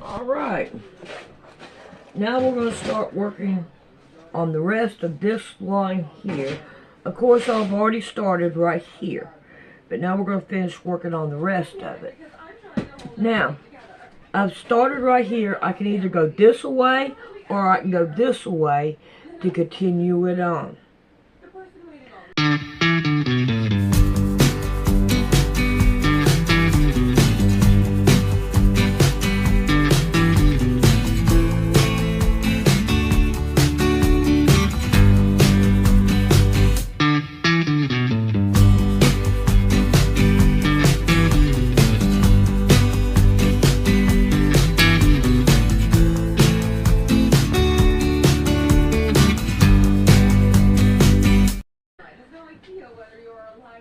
Alright, now we're going to start working on the rest of this line here. Of course, I've already started right here, but now we're going to finish working on the rest of it. Now, I've started right here. I can either go this way or I can go this way to continue it on.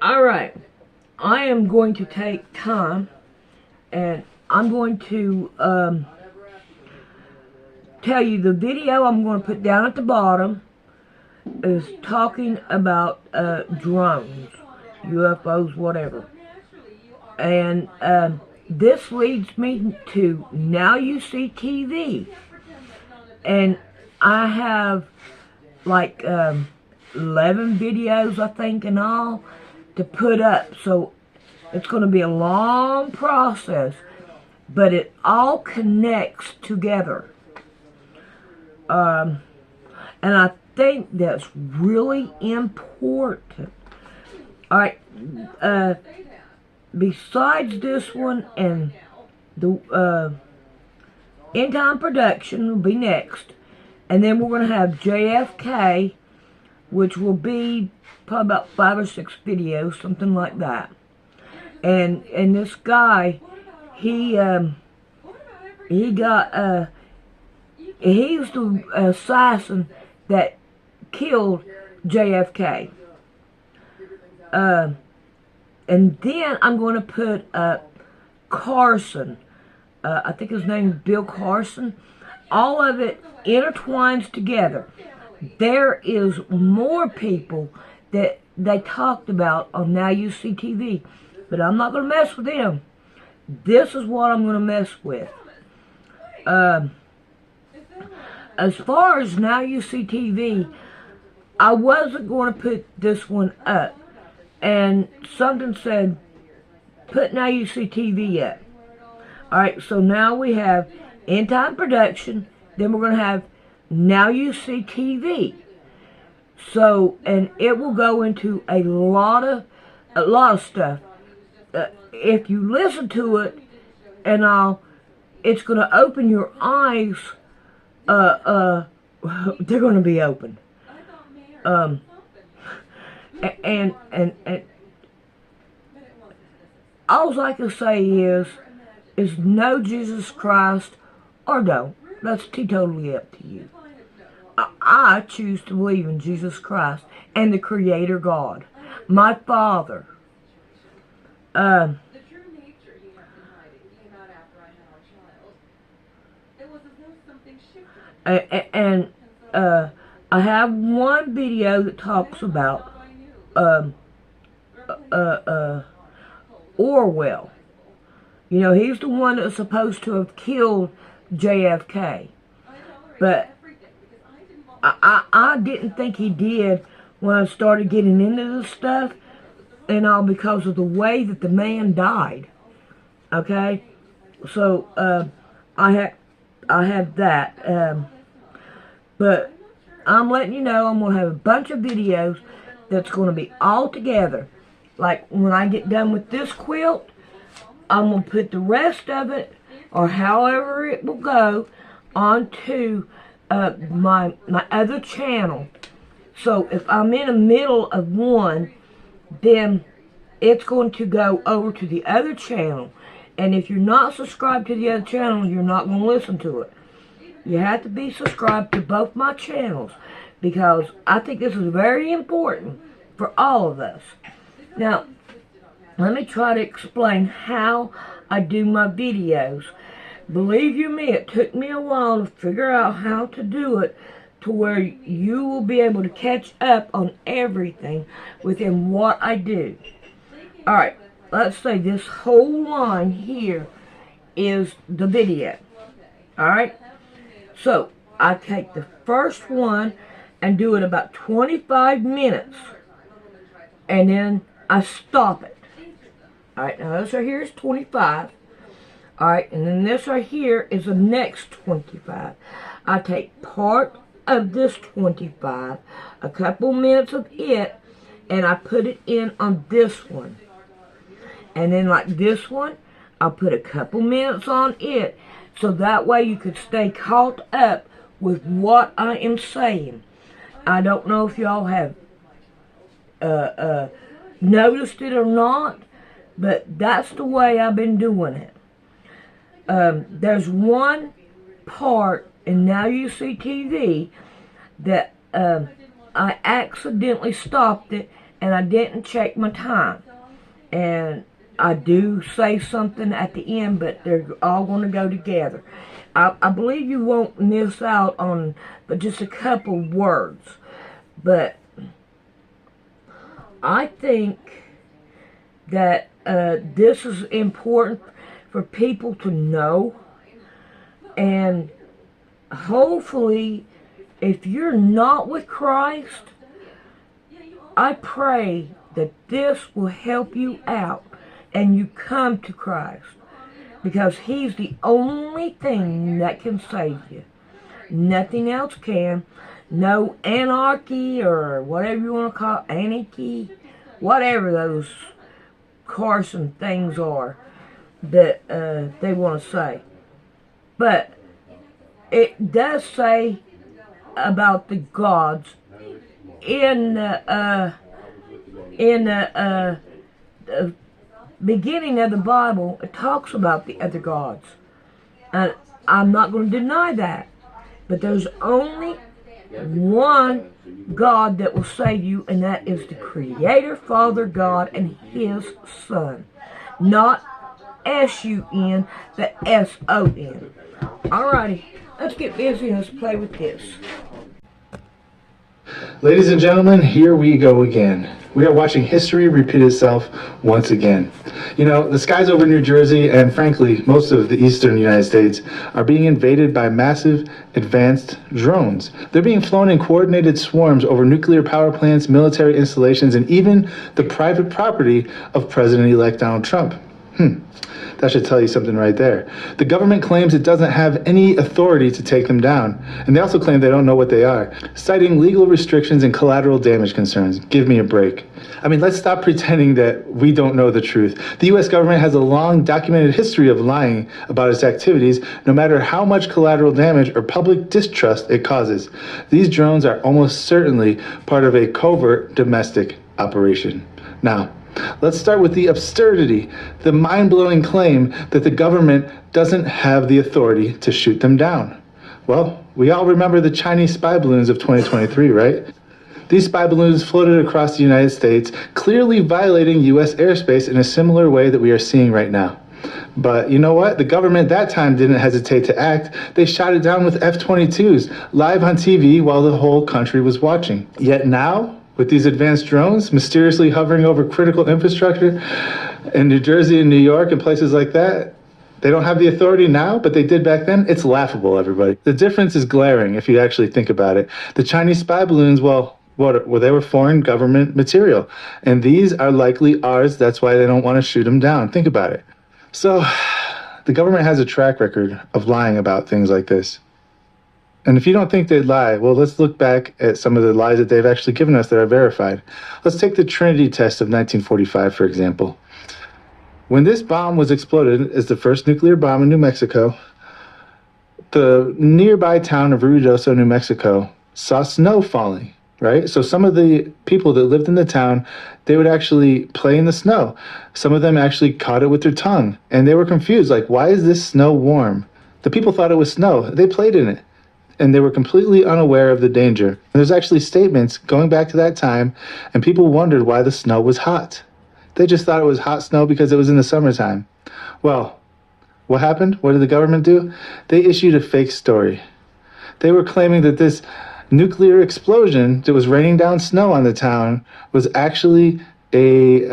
Alright, I am going to take time and I'm going to tell you the video I'm going to put down at the bottom is talking about drones, UFOs, whatever. And this leads me to Now You See TV. And I have like 11 videos, I think, in all to put up, so it's going to be a long process, but it all connects together. And I think that's really important. Alright, besides this one and the End Time Production will be next, and then we're going to have JFK, which will be probably about 5 or 6 videos, something like that. And this guy, he's the assassin that killed JFK. And then I'm going to put up Carson. I think his name is Bill Carson. All of it intertwines together. There is more people that they talked about on Now You See TV, but I'm not going to mess with them. This is what I'm going to mess with. As far as Now You See TV, I wasn't going to put this one up, and something said, put Now You See TV up. Alright, so now we have End Time Production, then we're going to have Now You See TV. So, and it will go into a lot of stuff. If you listen to it and all, it's going to open your eyes. They're going to be open. And all I can say is know Jesus Christ or don't. That's totally up to you. I choose to believe in Jesus Christ and the Creator God, my Father. And I have one video that talks about Orwell. You know, he's the one that's supposed to have killed JFK. But I didn't think he did when I started getting into this stuff and all, because of the way that the man died. Okay? So, I have that. But I'm letting you know I'm going to have a bunch of videos that's going to be all together. Like, when I get done with this quilt, I'm going to put the rest of it, or however it will go, onto my other channel. So if I'm in the middle of one, then it's going to go over to the other channel. And if you're not subscribed to the other channel, you're not going to listen to it. You have to be subscribed to both my channels, because I think this is very important for all of us. Now, let me try to explain how I do my videos. Believe you me, it took me a while to figure out how to do it to where you will be able to catch up on everything within what I do. Alright, let's say this whole line here is the video. Alright? So, I take the first one and do it about 25 minutes. And then I stop it. Alright, now this right here is 25. Alright, and then this right here is the next 25. I take part of this 25, a couple minutes of it, and I put it in on this one. And then like this one, I'll put a couple minutes on it, so that way you could stay caught up with what I am saying. I don't know if y'all have noticed it or not, but that's the way I've been doing it. There's one part in Now You See TV that I accidentally stopped it and I didn't check my time. And I do say something at the end, but they're all going to go together. I believe you won't miss out on but just a couple words. But I think that this is important for people to know. And hopefully, if you're not with Christ, I pray that this will help you out and you come to Christ, because He's the only thing that can save you. Nothing else can. No anarchy or whatever you want to call it, anarchy, whatever those Carson things are that they want to say. But it does say about the gods in the beginning of the Bible. It talks about the other gods, and I'm not going to deny that. But there's only one God that will save you, and that is the Creator, Father God, and His Son. Not S-U-N, but S-O-N. Alrighty, let's get busy and let's play with this. Ladies and gentlemen, here we go again. We are watching history repeat itself once again. You know, the skies over New Jersey and frankly most of the eastern United States are being invaded by massive advanced drones. They're being flown in coordinated swarms over nuclear power plants, military installations, and even the private property of President-elect Donald Trump. That should tell you something right there. The government claims it doesn't have any authority to take them down, and they also claim they don't know what they are, citing legal restrictions and collateral damage concerns. Give me a break. I mean, let's stop pretending that we don't know the truth. The U.S. government has a long documented history of lying about its activities, no matter how much collateral damage or public distrust it causes. These drones are almost certainly part of a covert domestic operation. Now, let's start with the absurdity, the mind-blowing claim that the government doesn't have the authority to shoot them down. Well, we all remember the Chinese spy balloons of 2023, right? These spy balloons floated across the United States, clearly violating U.S. airspace in a similar way that we are seeing right now. But you know what? The government that time didn't hesitate to act. They shot it down with F-22s, live on TV while the whole country was watching. Yet now, with these advanced drones mysteriously hovering over critical infrastructure in New Jersey and New York and places like that, they don't have the authority now, but they did back then. It's laughable, everybody. The difference is glaring if you actually think about it. The Chinese spy balloons, well, they were foreign government material. And these are likely ours. That's why they don't want to shoot them down. Think about it. So the government has a track record of lying about things like this. And if you don't think they'd lie, well, let's look back at some of the lies that they've actually given us that are verified. Let's take the Trinity test of 1945, for example. When this bomb was exploded as the first nuclear bomb in New Mexico, the nearby town of Ruidoso, New Mexico, saw snow falling, right? So some of the people that lived in the town, they would actually play in the snow. Some of them actually caught it with their tongue, and they were confused, like, why is this snow warm? The people thought it was snow. They played in it, and they were completely unaware of the danger. And there's actually statements going back to that time, and people wondered why the snow was hot. They just thought it was hot snow because it was in the summertime. Well, what happened? What did the government do? They issued a fake story. They were claiming that this nuclear explosion that was raining down snow on the town was actually a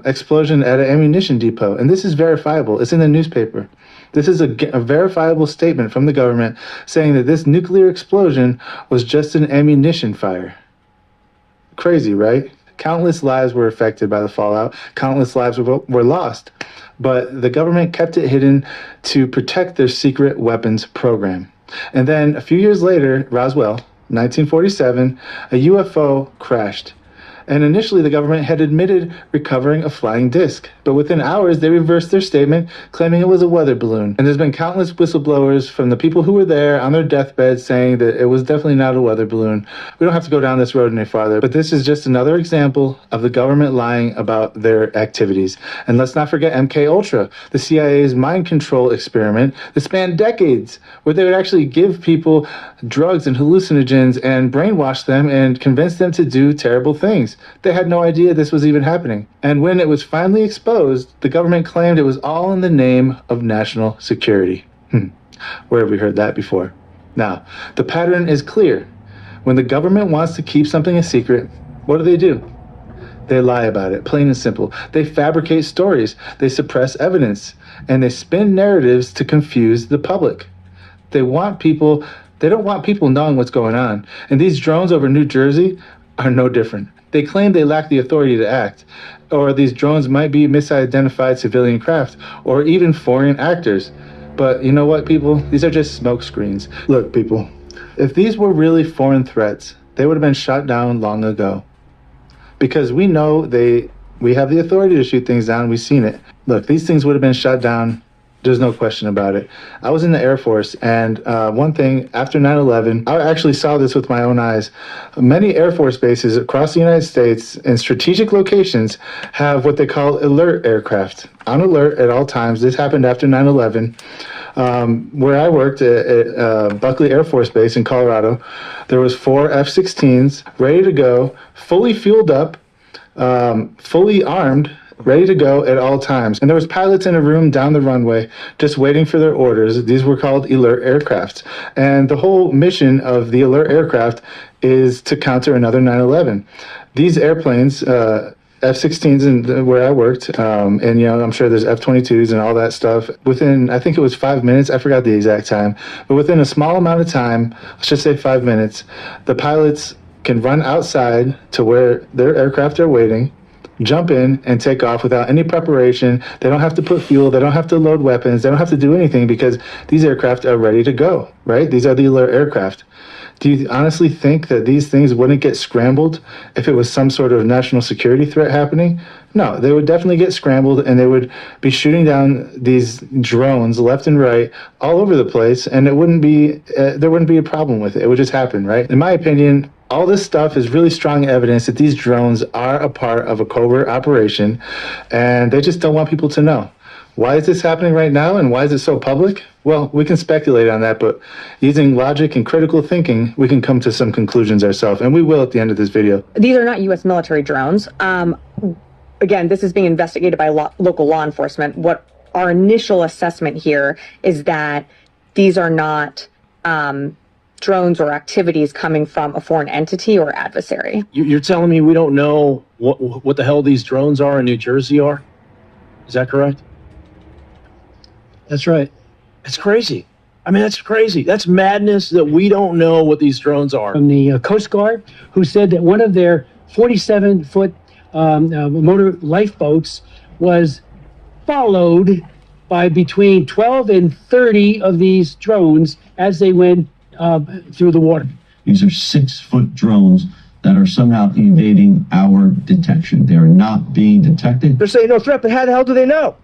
explosion at an ammunition depot. And this is verifiable. It's in the newspaper. This is a verifiable statement from the government saying that this nuclear explosion was just an ammunition fire. Crazy, right? Countless lives were affected by the fallout. Countless lives were lost. But the government kept it hidden to protect their secret weapons program. And then a few years later, Roswell, 1947, a UFO crashed. And initially, the government had admitted recovering a flying disc. But within hours, they reversed their statement, claiming it was a weather balloon. And there's been countless whistleblowers from the people who were there on their deathbed saying that it was definitely not a weather balloon. We don't have to go down this road any farther. But this is just another example of the government lying about their activities. And let's not forget MK Ultra, the CIA's mind control experiment that spanned decades, where they would actually give people drugs and hallucinogens and brainwash them and convince them to do terrible things. They had no idea this was even happening. And when it was finally exposed, the government claimed it was all in the name of national security. Where have we heard that before? Now, the pattern is clear. When the government wants to keep something a secret, what do? They lie about it, plain and simple. They fabricate stories, they suppress evidence, and they spin narratives to confuse the public. They don't want people knowing what's going on. And these drones over New Jersey are no different. They claim they lack the authority to act, or these drones might be misidentified civilian craft, or even foreign actors. But you know what, people? These are just smoke screens. Look, people, if these were really foreign threats, they would have been shot down long ago. Because we know we have the authority to shoot things down. We've seen it. Look, these things would have been shot down. There's no question about it. I was in the Air Force, and one thing, after 9/11, I actually saw this with my own eyes. Many Air Force bases across the United States in strategic locations have what they call alert aircraft. On alert at all times. This happened after 9/11. Where I worked at Buckley Air Force Base in Colorado, there was 4 F-16s ready to go, fully fueled up, fully armed, ready to go at all times. And there was pilots in a room down the runway just waiting for their orders. These were called alert aircraft. And the whole mission of the alert aircraft is to counter another 9/11. These airplanes, F-16s and where I worked, and I'm sure there's F-22s and all that stuff. Within, I think it was 5 minutes, I forgot the exact time, but within a small amount of time, let's just say 5 minutes, the pilots can run outside to where their aircraft are waiting, jump in and take off without any preparation. They don't have to put fuel. They don't have to load weapons. They don't have to do anything because these aircraft are ready to go, right? These are the alert aircraft. Do you honestly think that these things wouldn't get scrambled if it was some sort of national security threat happening? No, they would definitely get scrambled, and they would be shooting down these drones left and right all over the place, and there wouldn't be a problem with it. It would just happen, right? In my opinion, all this stuff is really strong evidence that these drones are a part of a covert operation, and they just don't want people to know. Why is this happening right now, and why is it so public? Well, we can speculate on that, but using logic and critical thinking, we can come to some conclusions ourselves, and we will at the end of this video. These are not U.S. military drones. Again, this is being investigated by local law enforcement. What our initial assessment here is that these are not drones or activities coming from a foreign entity or adversary. You're telling me we don't know what the hell these drones are in New Jersey are? Is that correct? That's right. It's crazy. I mean, that's crazy. That's madness that we don't know what these drones are. From the Coast Guard, who said that one of their 47-foot motor lifeboats was followed by between 12 and 30 of these drones as they went through the water. These are 6-foot drones that are somehow evading our detection. They are not being detected. They're saying no threat, but how the hell do they know?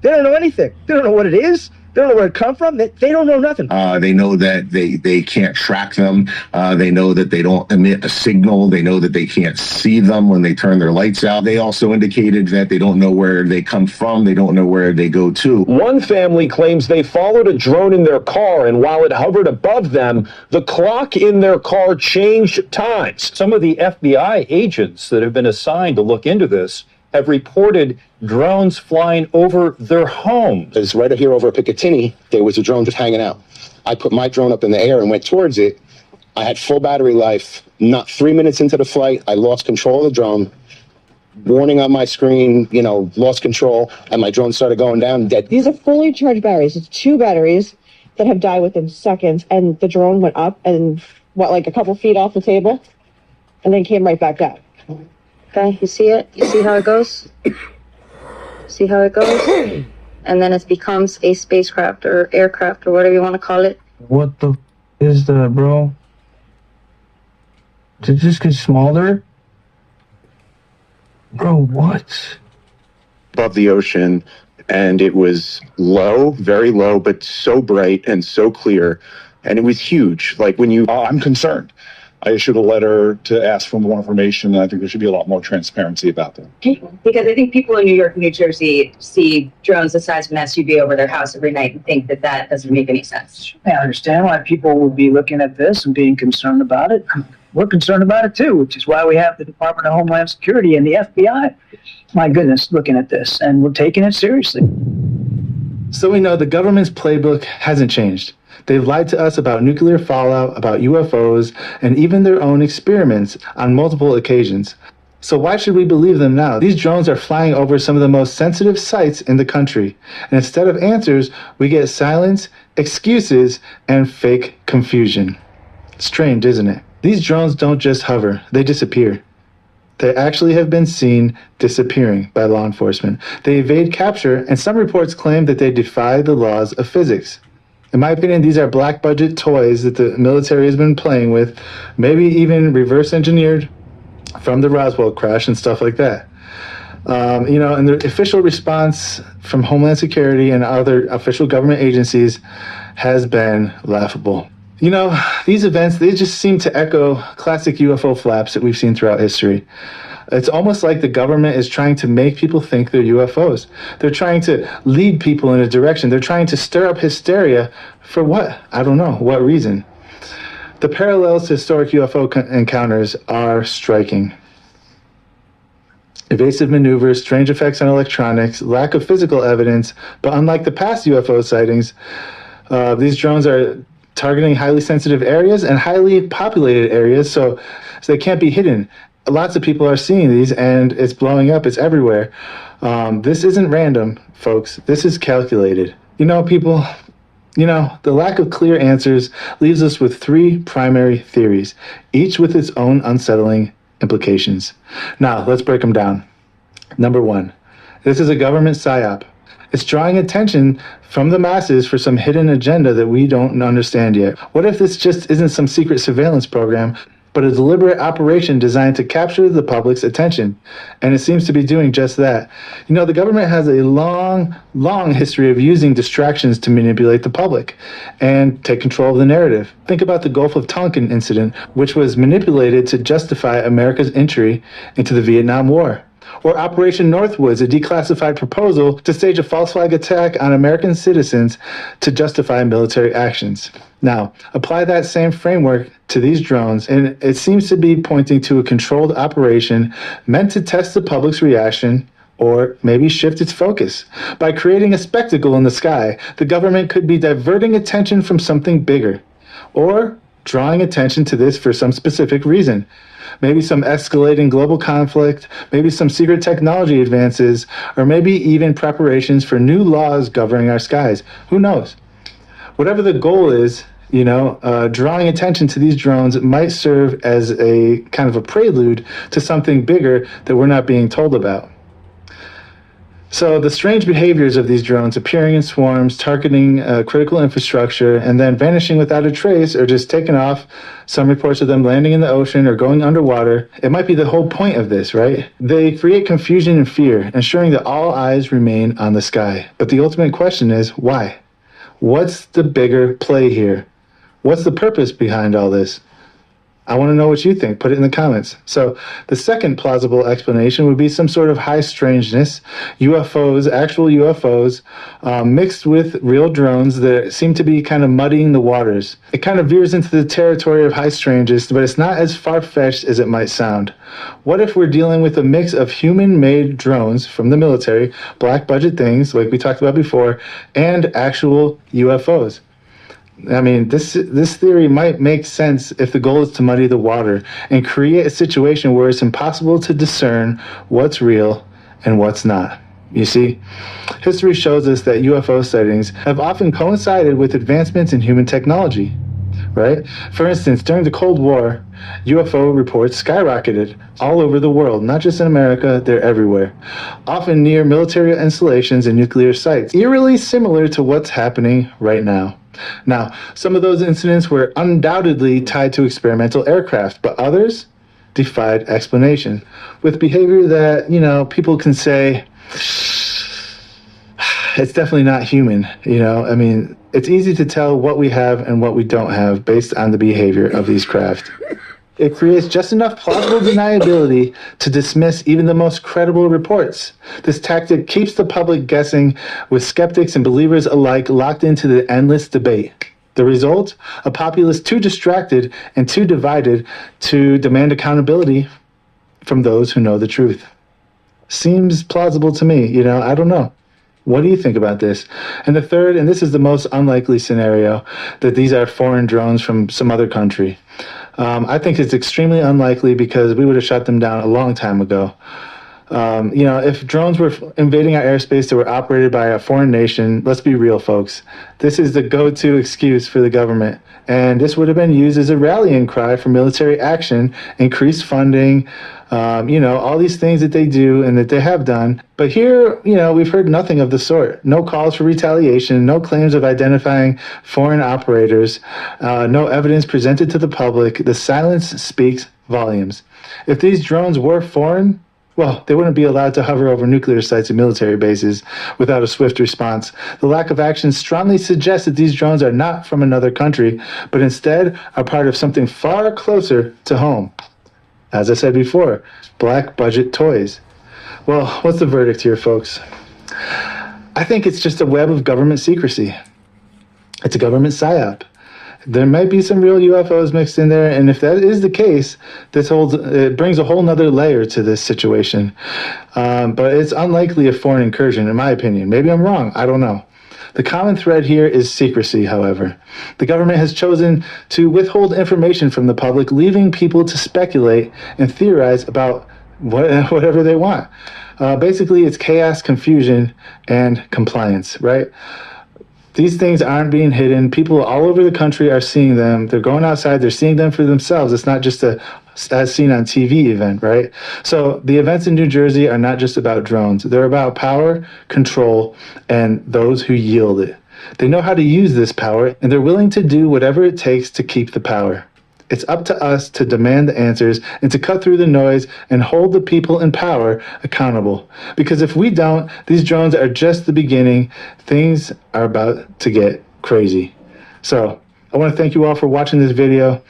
They don't know anything. They don't know what it is. They don't know where it come from. They don't know nothing. They know that they can't track them. They know that they don't emit a signal. They know that they can't see them when they turn their lights out. They also indicated that they don't know where they come from. They don't know where they go to. One family claims they followed a drone in their car, and while it hovered above them, the clock in their car changed times. Some of the FBI agents that have been assigned to look into this have reported drones flying over their homes. It's right here over Picatinny, there was a drone just hanging out. I put my drone up in the air and went towards it. I had full battery life. Not 3 minutes into the flight, I lost control of the drone. warning on my screen, lost control, and my drone started going down, dead. These are fully charged batteries. It's 2 batteries that have died within seconds, and the drone went up and like a couple feet off the table, and then came right back down. Okay, you see it? You see how it goes? See how it goes? And then it becomes a spacecraft or aircraft or whatever you want to call it. What the is that, bro? Did it just get smaller? Bro, what? Above the ocean, and it was low, very low, but so bright and so clear, and it was huge. Like when you... I'm concerned. I issued a letter to ask for more information, and I think there should be a lot more transparency about that. Because I think people in New York and New Jersey see drones the size of an SUV over their house every night and think that that doesn't make any sense. I understand why people would be looking at this and being concerned about it. We're concerned about it too, which is why we have the Department of Homeland Security and the FBI, my goodness, looking at this, and we're taking it seriously. So we know the government's playbook hasn't changed. They've lied to us about nuclear fallout, about UFOs, and even their own experiments on multiple occasions. So why should we believe them now? These drones are flying over some of the most sensitive sites in the country. And instead of answers, we get silence, excuses, and fake confusion. Strange, isn't it? These drones don't just hover, they disappear. They actually have been seen disappearing by law enforcement. They evade capture, and some reports claim that they defy the laws of physics. In my opinion, these are black budget toys that the military has been playing with, maybe even reverse engineered from the Roswell crash and stuff like that. And the official response from Homeland Security and other official government agencies has been laughable. These events, they just seem to echo classic UFO flaps that we've seen throughout history. It's almost like the government is trying to make people think they're UFOs. They're trying to lead people in a direction. They're trying to stir up hysteria for what? I don't know. What reason? The parallels to historic UFO encounters are striking. Evasive maneuvers, strange effects on electronics, lack of physical evidence, but unlike the past UFO sightings, these drones are targeting highly sensitive areas and highly populated areas, so they can't be hidden. Lots of people are seeing these, and it's blowing up. It's everywhere. This isn't random, folks. This is calculated. The lack of clear answers leaves us with 3 primary theories, each with its own unsettling implications. Now, let's break them down. Number 1, this is a government psyop. It's drawing attention from the masses for some hidden agenda that we don't understand yet. What if this just isn't some secret surveillance program, but a deliberate operation designed to capture the public's attention? And it seems to be doing just that. The government has a long, long history of using distractions to manipulate the public and take control of the narrative. Think about the Gulf of Tonkin incident, which was manipulated to justify America's entry into the Vietnam War. Or Operation Northwoods, a declassified proposal to stage a false flag attack on American citizens to justify military actions. Now, apply that same framework to these drones, and it seems to be pointing to a controlled operation meant to test the public's reaction or maybe shift its focus. By creating a spectacle in the sky, the government could be diverting attention from something bigger, or drawing attention to this for some specific reason. Maybe some escalating global conflict, maybe some secret technology advances, or maybe even preparations for new laws governing our skies. Who knows? Whatever the goal is, drawing attention to these drones might serve as a kind of a prelude to something bigger that we're not being told about. So the strange behaviors of these drones appearing in swarms, targeting critical infrastructure, and then vanishing without a trace or just taking off, some reports of them landing in the ocean or going underwater, it might be the whole point of this, right? They create confusion and fear, ensuring that all eyes remain on the sky. But the ultimate question is, why? What's the bigger play here? What's the purpose behind all this? I want to know what you think. Put it in the comments. So the second plausible explanation would be some sort of high strangeness, UFOs, actual UFOs, mixed with real drones that seem to be kind of muddying the waters. It kind of veers into the territory of high strangeness, but it's not as far-fetched as it might sound. What if we're dealing with a mix of human-made drones from the military, black budget things like we talked about before, and actual UFOs? I mean, this theory might make sense if the goal is to muddy the water and create a situation where it's impossible to discern what's real and what's not. You see, history shows us that UFO sightings have often coincided with advancements in human technology, right? For instance, during the Cold War, UFO reports skyrocketed all over the world, not just in America, they're everywhere, often near military installations and nuclear sites, eerily similar to what's happening right now. Now, some of those incidents were undoubtedly tied to experimental aircraft, but others defied explanation, with behavior that, people can say, it's definitely not human, I mean, it's easy to tell what we have and what we don't have based on the behavior of these craft. It creates just enough plausible deniability to dismiss even the most credible reports. This tactic keeps the public guessing, with skeptics and believers alike locked into the endless debate. The result? A populace too distracted and too divided to demand accountability from those who know the truth. Seems plausible to me, I don't know. What do you think about this? And the third, and this is the most unlikely scenario, that these are foreign drones from some other country. I think it's extremely unlikely because we would have shut them down a long time ago. If drones were invading our airspace that were operated by a foreign nation, let's be real, folks. This is the go-to excuse for the government. And this would have been used as a rallying cry for military action, increased funding, all these things that they do and that they have done. But here, we've heard nothing of the sort. No calls for retaliation, no claims of identifying foreign operators, no evidence presented to the public. The silence speaks volumes. If these drones were foreign, well, they wouldn't be allowed to hover over nuclear sites and military bases without a swift response. The lack of action strongly suggests that these drones are not from another country, but instead are part of something far closer to home. As I said before, black budget toys. Well, what's the verdict here, folks? I think it's just a web of government secrecy. It's a government psyop. There might be some real UFOs mixed in there, and if that is the case, it brings a whole nother layer to this situation. But it's unlikely a foreign incursion, in my opinion. Maybe I'm wrong. I don't know. The common thread here is secrecy, however. The government has chosen to withhold information from the public, leaving people to speculate and theorize about whatever they want. Basically, it's chaos, confusion, and compliance, right? These things aren't being hidden. People all over the country are seeing them. They're going outside. They're seeing them for themselves. It's not just a as seen on TV event, right? So the events in New Jersey are not just about drones. They're about power, control, and those who yield it. They know how to use this power, and they're willing to do whatever it takes to keep the power. It's up to us to demand the answers and to cut through the noise and hold the people in power accountable. Because if we don't, these drones are just the beginning. Things are about to get crazy. So I want to thank you all for watching this video.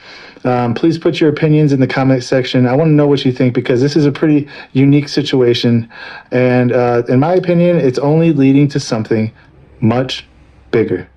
Please put your opinions in the comment section. I want to know what you think because this is a pretty unique situation. And in my opinion, it's only leading to something much bigger.